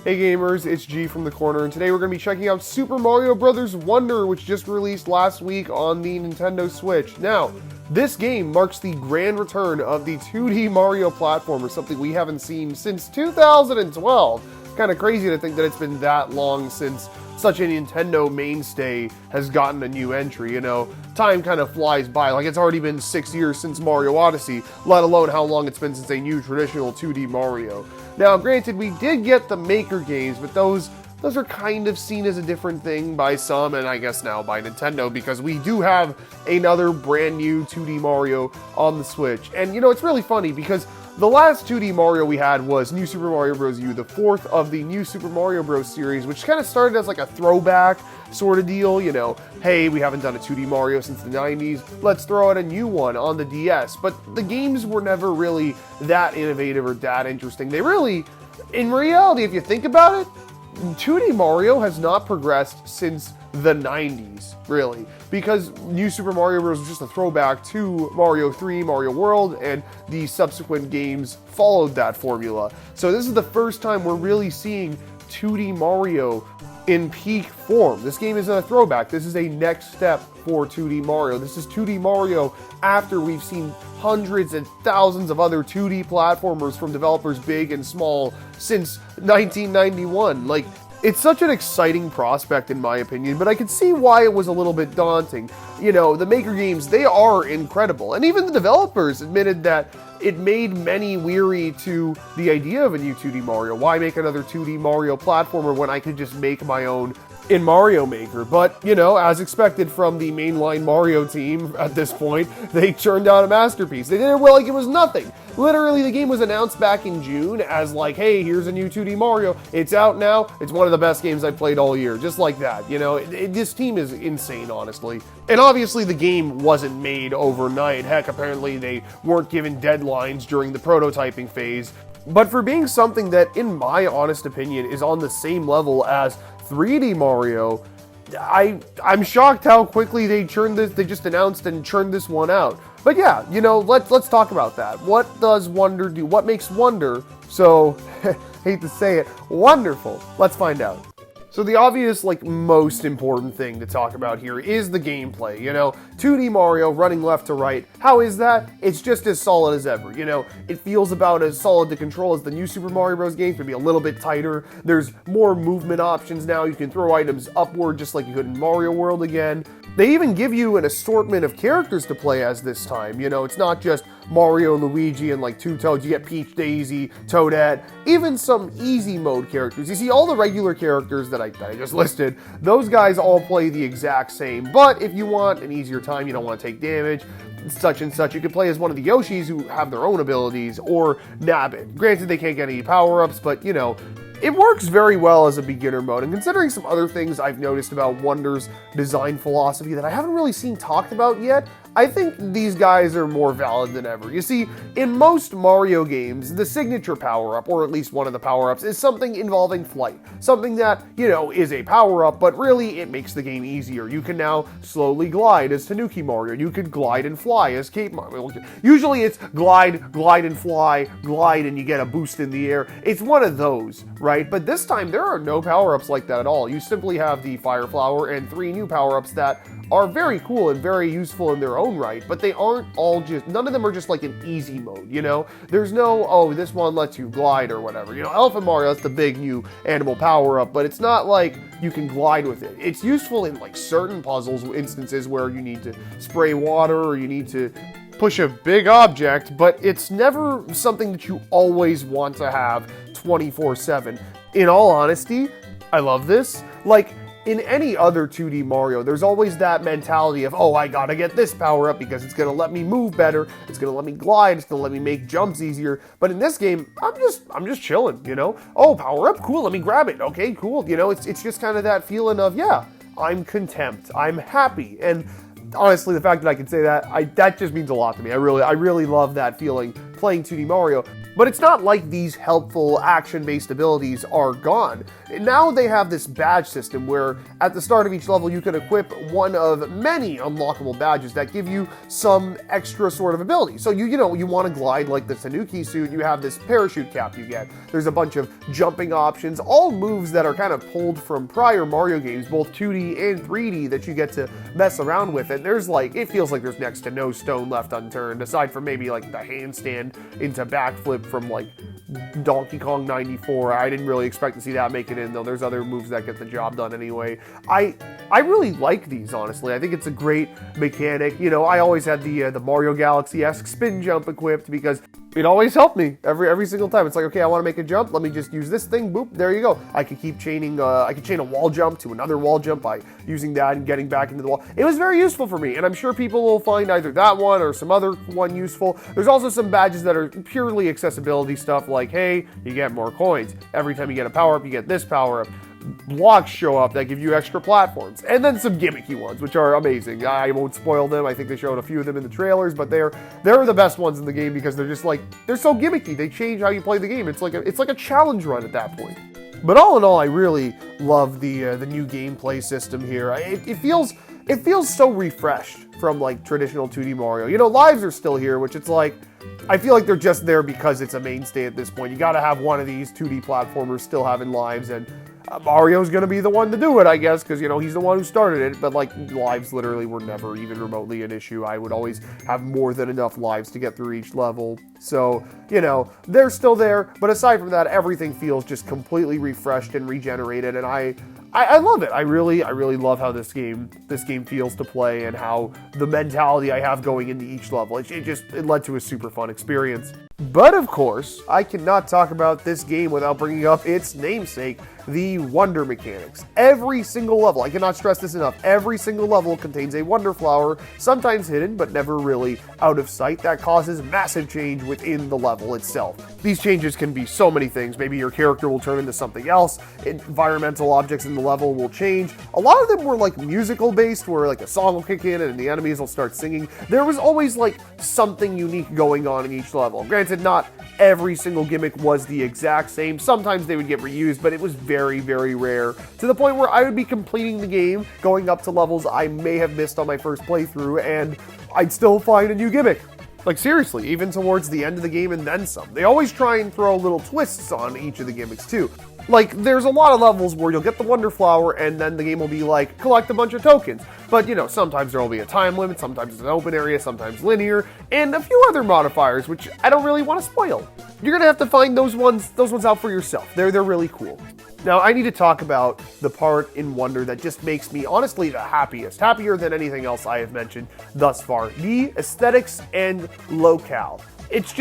Hey gamers, it's G from the corner, and today we're going to be checking out Super Mario Bros. Wonder, which just released last week on the Nintendo Switch. Now, this game marks the grand return of the 2D Mario platformer, something we haven't seen since 2012. Kind of crazy to think that it's been that long since such a Nintendo mainstay has gotten a new entry. You know, time kind of flies by. Like, it's already been 6 years since Mario Odyssey, let alone how long it's been since a new traditional 2D Mario. Now, granted, we did get the Maker games, but those are kind of seen as a different thing by some, and I guess now by Nintendo, because we do have another brand new 2D Mario on the Switch. And, you know, it's really funny because the last 2D Mario we had was New Super Mario Bros. U, the fourth of the New Super Mario Bros. Series, which kind of started as like a throwback sort of deal, you know, hey, we haven't done a 2D Mario since the 90s, let's throw out a new one on the DS. But the games were never really that innovative or that interesting. They really, in reality, if you think about it, 2D Mario has not progressed since the 90s, really, because New Super Mario Bros. Was just a throwback to Mario 3, Mario World, and the subsequent games followed that formula. So this is the first time we're really seeing 2D Mario in peak form. This game isn't a throwback. This is a next step for 2D Mario. This is 2D Mario after we've seen hundreds and thousands of other 2D platformers from developers big and small since 1991. Like, it's such an exciting prospect in my opinion, but I could see why it was a little bit daunting. You know, the Maker games, they are incredible. And even the developers admitted that it made many weary to the idea of a new 2D Mario. Why make another 2D Mario platformer when I could just make my own in Mario Maker? But, you know, as expected from the mainline Mario team at this point, they churned out a masterpiece. They did it well like it was nothing. Literally, the game was announced back in June as like, hey, here's a new 2D Mario. It's out now. It's one of the best games I've played all year. Just like that, you know. This team is insane, honestly. And obviously, the game wasn't made overnight. Heck, apparently they weren't given deadlines during the prototyping phase. But for being something that, in my honest opinion, is on the same level as 3D Mario, I'm shocked how quickly they churned this. They just announced and churned this one out. But yeah, you know, let's talk about that. What does Wonder do? What makes Wonder so, hate to say it, wonderful? Let's find out. So the obvious, like, most important thing to talk about here is the gameplay, you know? 2D Mario running left to right, how is that? It's just as solid as ever, you know? It feels about as solid to control as the new Super Mario Bros. Games, maybe a little bit tighter. There's more movement options now. You can throw items upward just like you could in Mario World again. They even give you an assortment of characters to play as this time, you know? It's not just Mario, Luigi, and like two Toads. You get Peach, Daisy, Toadette, even some easy mode characters. You see, all the regular characters that I just listed, those guys all play the exact same. But if you want an easier time, you don't want to take damage, such and such, you can play as one of the Yoshis who have their own abilities, or Nabbit. Granted, they can't get any power-ups, but, you know, it works very well as a beginner mode, and considering some other things I've noticed about Wonder's design philosophy that I haven't really seen talked about yet, I think these guys are more valid than ever. You see, in most Mario games, the signature power-up, or at least one of the power-ups, is something involving flight. Something that, you know, is a power-up, but really it makes the game easier. You can now slowly glide as Tanuki Mario. You can glide and fly as Cape Mario. Usually it's glide, glide and fly, glide and you get a boost in the air. It's one of those, right? But this time there are no power-ups like that at all. You simply have the Fire Flower and 3 new power-ups that are very cool and very useful in their own right, but they aren't all just, none of them are just like an easy mode, you know? There's no, oh, this one lets you glide or whatever. You know, Elephant Mario, that's the big new animal power-up, but it's not like you can glide with it. It's useful in like certain puzzles, instances where you need to spray water or you need to push a big object, but it's never something that you always want to have 24/7. In all honesty, I love this. Like, in any other 2D Mario, there's always that mentality of, oh, I gotta get this power up because it's gonna let me move better, it's gonna let me glide, it's gonna let me make jumps easier. But in this game, I'm just chilling, you know? Oh, power up, cool, let me grab it. Okay, cool. You know, it's just kind of that feeling of, yeah, I'm content, I'm happy. And honestly, the fact that I can say that, that just means a lot to me. I really love that feeling playing 2D Mario. But it's not like these helpful action-based abilities are gone. Now they have this badge system where at the start of each level you can equip one of many unlockable badges that give you some extra sort of ability. So you want to glide like the Tanuki suit, you have this parachute cap you get. There's a bunch of jumping options, all moves that are kind of pulled from prior Mario games, both 2D and 3D, that you get to mess around with. And there's it feels like there's next to no stone left unturned, aside from maybe the handstand into backflip from Donkey Kong 94. I didn't really expect to see that make it in, though. There's other moves that get the job done anyway. I really like these, honestly. I think it's a great mechanic. I always had the Mario Galaxy-esque spin jump equipped because it always helped me every single time. It's like, okay, I want to make a jump. Let me just use this thing. Boop, there you go. I could keep chaining. I could chain a wall jump to another wall jump by using that and getting back into the wall. It was very useful for me, and I'm sure people will find either that one or some other one useful. There's also some badges that are purely accessibility stuff, like, hey, you get more coins. Every time you get a power-up, you get this power-up. Blocks show up that give you extra platforms, and then some gimmicky ones, which are amazing. I won't spoil them. I think they showed a few of them in the trailers, but they're the best ones in the game because they're just they're so gimmicky. They change how you play the game. It's like a challenge run at that point. But all in all, I really love the new gameplay system here. It feels so refreshed from traditional 2D Mario. Lives are still here, which it's I feel like they're just there because it's a mainstay at this point. You got to have one of these 2D platformers still having lives, and Mario's going to be the one to do it, I guess, because, he's the one who started it, but, lives literally were never even remotely an issue. I would always have more than enough lives to get through each level. So, they're still there, but aside from that, everything feels just completely refreshed and regenerated, and I love it. I really love how this game feels to play and how the mentality I have going into each level. It led to a super fun experience. But of course, I cannot talk about this game without bringing up its namesake, the Wonder mechanics. Every single level, I cannot stress this enough, every single level contains a Wonder Flower, sometimes hidden but never really out of sight, that causes massive change within the level itself. These changes can be so many things. Maybe your character will turn into something else, environmental objects in the level will change. A lot of them were musical based, where a song will kick in and the enemies will start singing. There was always something unique going on in each level. Granted, not every single gimmick was the exact same. Sometimes they would get reused, but it was very, very rare, to the point where I would be completing the game, going up to levels I may have missed on my first playthrough, and I'd still find a new gimmick. Seriously, even towards the end of the game and then some. They always try and throw little twists on each of the gimmicks too. There's a lot of levels where you'll get the Wonder Flower and then the game will be collect a bunch of tokens. But, sometimes there will be a time limit, sometimes it's an open area, sometimes linear, and a few other modifiers, which I don't really want to spoil. You're gonna have to find those ones out for yourself. They're really cool. Now, I need to talk about the part in Wonder that just makes me, honestly, the happiest. Happier than anything else I have mentioned thus far. The aesthetics and locale. It's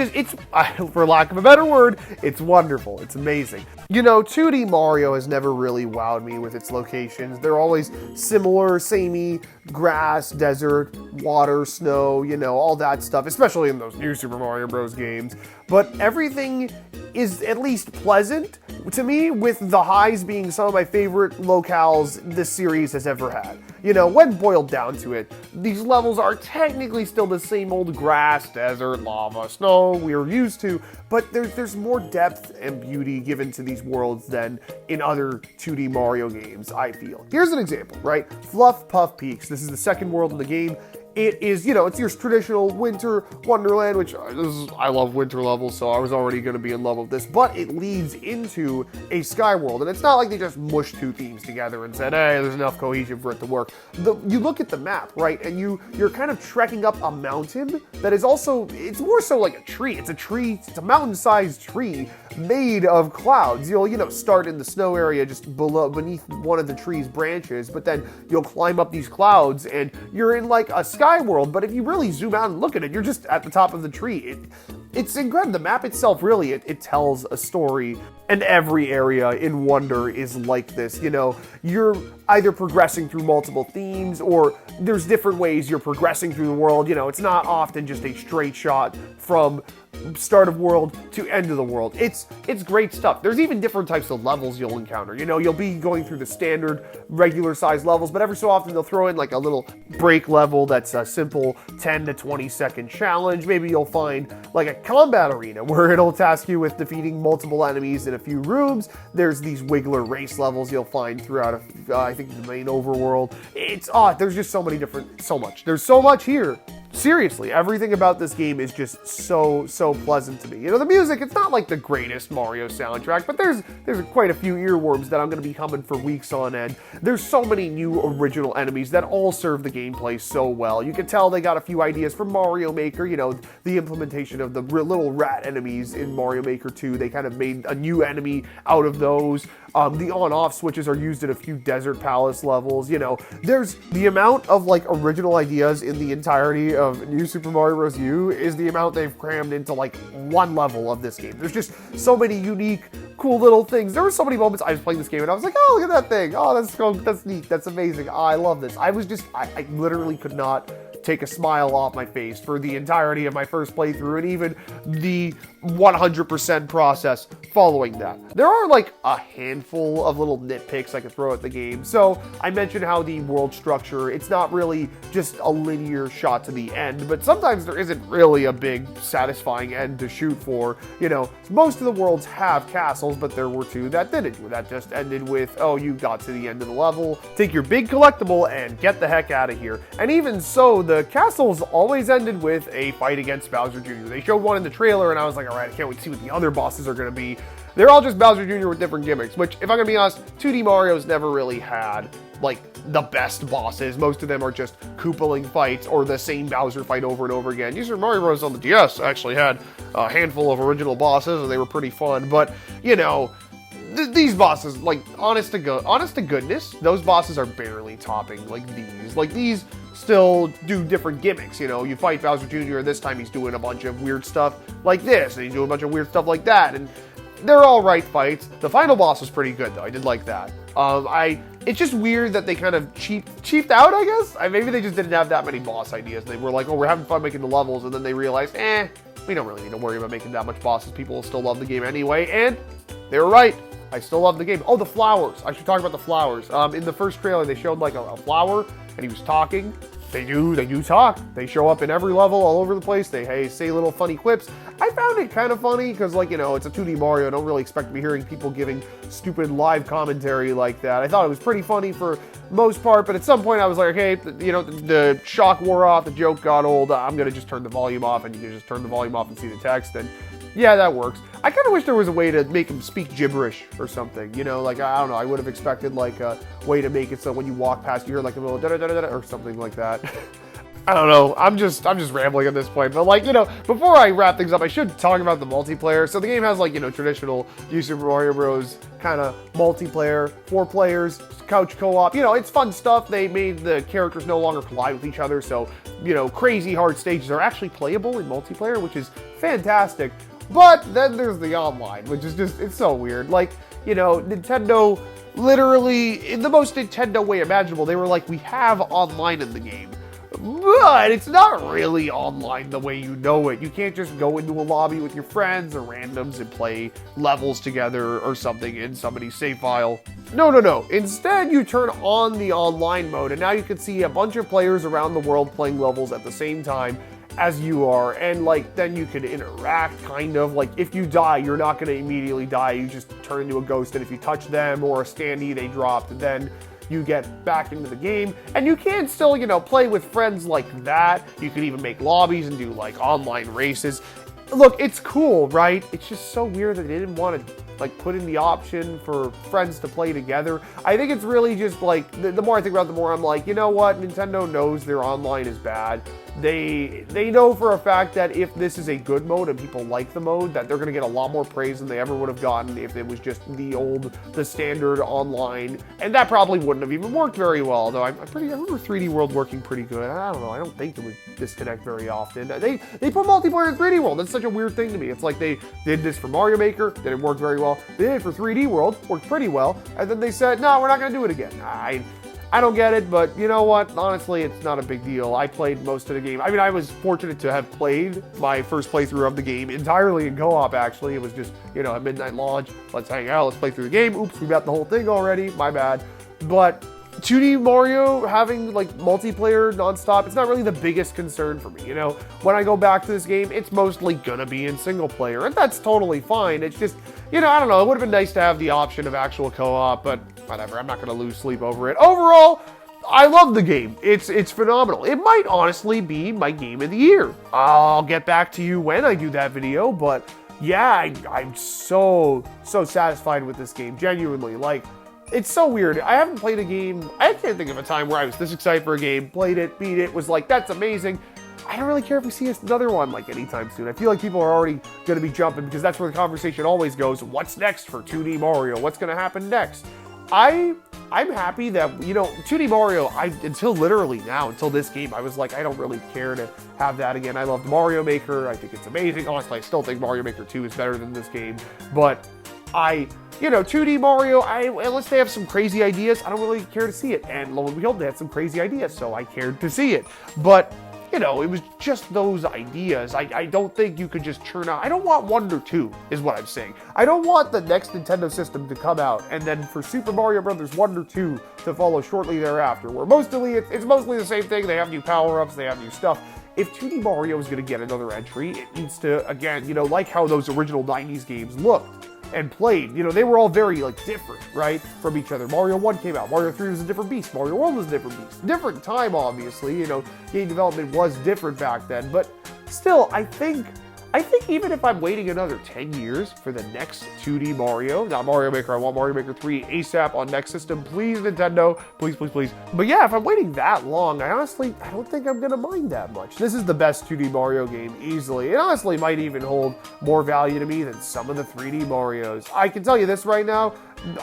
for lack of a better word, it's wonderful. It's amazing. 2D Mario has never really wowed me with its locations. They're always similar, samey, grass, desert, water, snow, all that stuff, especially in those new Super Mario Bros. Games. But everything is at least pleasant to me, with the highs being some of my favorite locales this series has ever had. When boiled down to it, these levels are technically still the same old grass, desert, lava, snow we're used to, but there's more depth and beauty given to these worlds than in other 2D Mario games, I feel. Here's an example, right? Fluff Puff Peaks. This is the second world in the game. It is, it's your traditional winter wonderland, which I love winter levels, so I was already going to be in love with this, but it leads into a sky world, and it's not like they just mushed two themes together and said, hey, there's enough cohesion for it to work. You look at the map, right, and you're kind of trekking up a mountain that is also, it's more so like a tree. It's a mountain-sized tree made of clouds. You'll, start in the snow area just beneath one of the tree's branches, but then you'll climb up these clouds and you're in a sky world. But if you really zoom out and look at it, you're just at the top of the tree. It's incredible. The map itself really, it tells a story, and every area in Wonder is like this. You're either progressing through multiple themes, or there's different ways you're progressing through the world. It's not often just a straight shot from start of world to end of the world. It's great stuff. There's even different types of levels you'll encounter. You know, you'll be going through the standard regular size levels, but every so often they'll throw in like a little break level that's a simple 10 to 20 second challenge. Maybe you'll find like a combat arena where it'll task you with defeating multiple enemies in a few rooms. There's these Wiggler race levels you'll find throughout I think the main overworld. It's there's just so much. There's so much here. Seriously, everything about this game is just so pleasant to me. You know, the music, it's not like the greatest Mario soundtrack, but there's quite a few earworms that I'm going to be humming for weeks on end. There's so many new original enemies that all serve the gameplay so well. You can tell they got a few ideas from Mario Maker, you know, the implementation of the little rat enemies in Mario Maker 2. They kind of made a new enemy out of those. The on-off switches are used in a few Desert Palace levels. You know, there's the amount of like original ideas in the entirety of New Super Mario Bros. U is the amount they've crammed into like one level of this game. There's just so many unique, cool little things. There were so many moments I was playing this game and I was like, oh, look at that thing. Oh, that's neat. That's amazing. Oh, I love this. I literally could not take a smile off my face for the entirety of my first playthrough and even the 100% process following that. There are like a handful of little nitpicks I could throw at the game. So I mentioned how the world structure, it's not really just a linear shot to the end, but sometimes there isn't really a big satisfying end to shoot for. You know, most of the worlds have castles, but there were two that didn't. That just ended with, oh, you got to the end of the level, take your big collectible and get the heck out of here. And even so, the castles always ended with a fight against Bowser Jr. They showed one in the trailer and I was like, all right, I can't wait to see what the other bosses are going to be. They're all just Bowser Jr. with different gimmicks, which, if I'm going to be honest, 2D Mario's never really had, like, the best bosses. Most of them are just Koopaling fights or the same Bowser fight over and over again. New Super Mario Bros. On the DS actually had a handful of original bosses, and they were pretty fun, but, you know, these bosses, like, honest to goodness, those bosses are barely topping, like, these. Like, these still do different gimmicks, you know, you fight Bowser Jr. and this time he's doing a bunch of weird stuff like this, and he's doing a bunch of weird stuff like that, and they're all right fights. The final boss was pretty good, though. I did like that. It's just weird that they kind of cheaped out, I guess. Maybe they just didn't have that many boss ideas. They were like, oh, we're having fun making the levels, and then they realized, we don't really need to worry about making that much bosses. People will still love the game anyway, and they were right. I still love the game. Oh, the flowers. I should talk about the flowers. In the first trailer, they showed like a flower, and he was talking. They do talk. They show up in every level, all over the place. They say little funny quips. I found it kind of funny because, like, you know, it's a 2D Mario. I don't really expect to be hearing people giving stupid live commentary like that. I thought it was pretty funny for most part, but at some point I was like, okay, you know, the shock wore off, the joke got old. I'm gonna just turn the volume off, and you can just turn the volume off and see the text. And yeah, that works. I kind of wish there was a way to make him speak gibberish or something, you know, like, I don't know, I would have expected like a way to make it so when you walk past, you hear like a little da-da-da-da-da or something like that. I don't know, I'm just rambling at this point, but like, you know, before I wrap things up, I should talk about the multiplayer. So the game has like, you know, traditional New Super Mario Bros. Kind of multiplayer, 4 players, couch co-op, you know, it's fun stuff. They made the characters no longer collide with each other, so, you know, crazy hard stages are actually playable in multiplayer, which is fantastic. But then there's the online, which is just, it's so weird. Like, you know, Nintendo, literally, in the most Nintendo way imaginable, they were like, we have online in the game. But it's not really online the way you know it. You can't just go into a lobby with your friends or randoms and play levels together or something in somebody's save file. No. Instead, you turn on the online mode, and now you can see a bunch of players around the world playing levels at the same time as you are, and like then you can interact, kind of like if you die, you're not going to immediately die, you just turn into a ghost, and if you touch them or a standee they dropped, then you get back into the game, and you can still, you know, play with friends like that. You can even make lobbies and do like online races. Look, it's cool, right? It's just so weird that they didn't want to like put in the option for friends to play together. I think it's really just like, the more I think about it, the more I'm like, you know what? Nintendo knows their online is bad. They know for a fact that if this is a good mode and people like the mode, that they're going to get a lot more praise than they ever would have gotten if it was just the standard online. And that probably wouldn't have even worked very well, though I remember 3D World working pretty good. I don't know, I don't think it would disconnect very often. They put multiplayer in 3D World. That's such a weird thing to me. It's like they did this for Mario Maker, didn't work very well. They did it for 3D World, worked pretty well, and then they said, no, we're not going to do it again. I don't get it, but you know what? Honestly, it's not a big deal. I played most of the game. I mean, I was fortunate to have played my first playthrough of the game entirely in co-op, actually. It was just, you know, a midnight launch. Let's hang out. Let's play through the game. Oops, we got the whole thing already. My bad. But 2D Mario having like multiplayer nonstop, it's not really the biggest concern for me. You know, when I go back to this game, it's mostly gonna be in single player, and that's totally fine. It's just, you know, I don't know, it would have been nice to have the option of actual co-op, but whatever, I'm not gonna lose sleep over it. Overall, I love the game. It's phenomenal. It might honestly be my game of the year. I'll get back to you when I do that video, but yeah, I'm so satisfied with this game, genuinely. Like, it's so weird. I haven't played a game, I can't think of a time where I was this excited for a game, played it, beat it, was like, that's amazing. I don't really care if we see another one like anytime soon. I feel like people are already going to be jumping because that's where the conversation always goes. What's next for 2D Mario? What's going to happen next? I'm happy that, you know, 2D Mario, until literally now, until this game, I was like, I don't really care to have that again. I loved Mario Maker. I think it's amazing. Honestly, I still think Mario Maker 2 is better than this game. But you know, 2D Mario, unless they have some crazy ideas, I don't really care to see it. And lo and behold, they had some crazy ideas, so I cared to see it. But, you know, it was just those ideas. I don't think you could just churn out. I don't want Wonder 2, is what I'm saying. I don't want the next Nintendo system to come out and then for Super Mario Bros. Wonder 2 to follow shortly thereafter, where it's mostly the same thing. They have new power-ups, they have new stuff. If 2D Mario is going to get another entry, it needs to, again, you know, like how those original 90s games looked and played. You know, they were all very, like, different, right, from each other. Mario 1 came out. Mario 3 was a different beast. Mario World was a different beast. Different time, obviously. You know, game development was different back then. But still, I think even if I'm waiting another 10 years for the next 2D Mario, not Mario Maker, I want Mario Maker 3 ASAP on next system. Please, Nintendo. Please, please, please. But yeah, if I'm waiting that long, I don't think I'm going to mind that much. This is the best 2D Mario game, easily. It honestly might even hold more value to me than some of the 3D Marios. I can tell you this right now.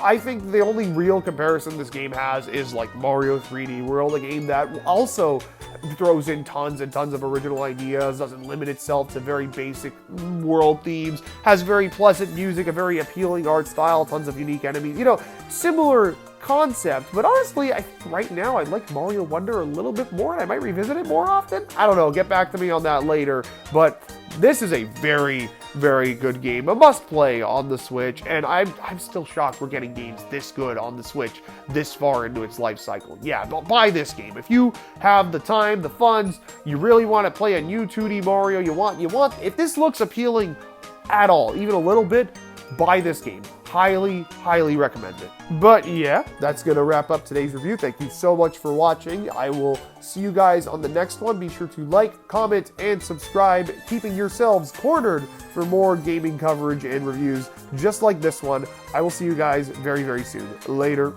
I think the only real comparison this game has is like Mario 3D World, a game that also throws in tons and tons of original ideas, doesn't limit itself to very basic world themes, has very pleasant music, a very appealing art style, tons of unique enemies, you know, similar concept. But honestly, right now I like Mario Wonder a little bit more, and I might revisit it more often. I don't know, get back to me on that later, but this is a very, very good game, a must-play on the Switch, and I'm still shocked we're getting games this good on the Switch this far into its life cycle. Yeah, buy this game. If you have the time, the funds, you really want to play a new 2D Mario, if this looks appealing at all, even a little bit, buy this game. Highly, highly recommend it. But yeah, that's going to wrap up today's review. Thank you so much for watching. I will see you guys on the next one. Be sure to like, comment, and subscribe, keeping yourselves cornered for more gaming coverage and reviews just like this one. I will see you guys very, very soon. Later.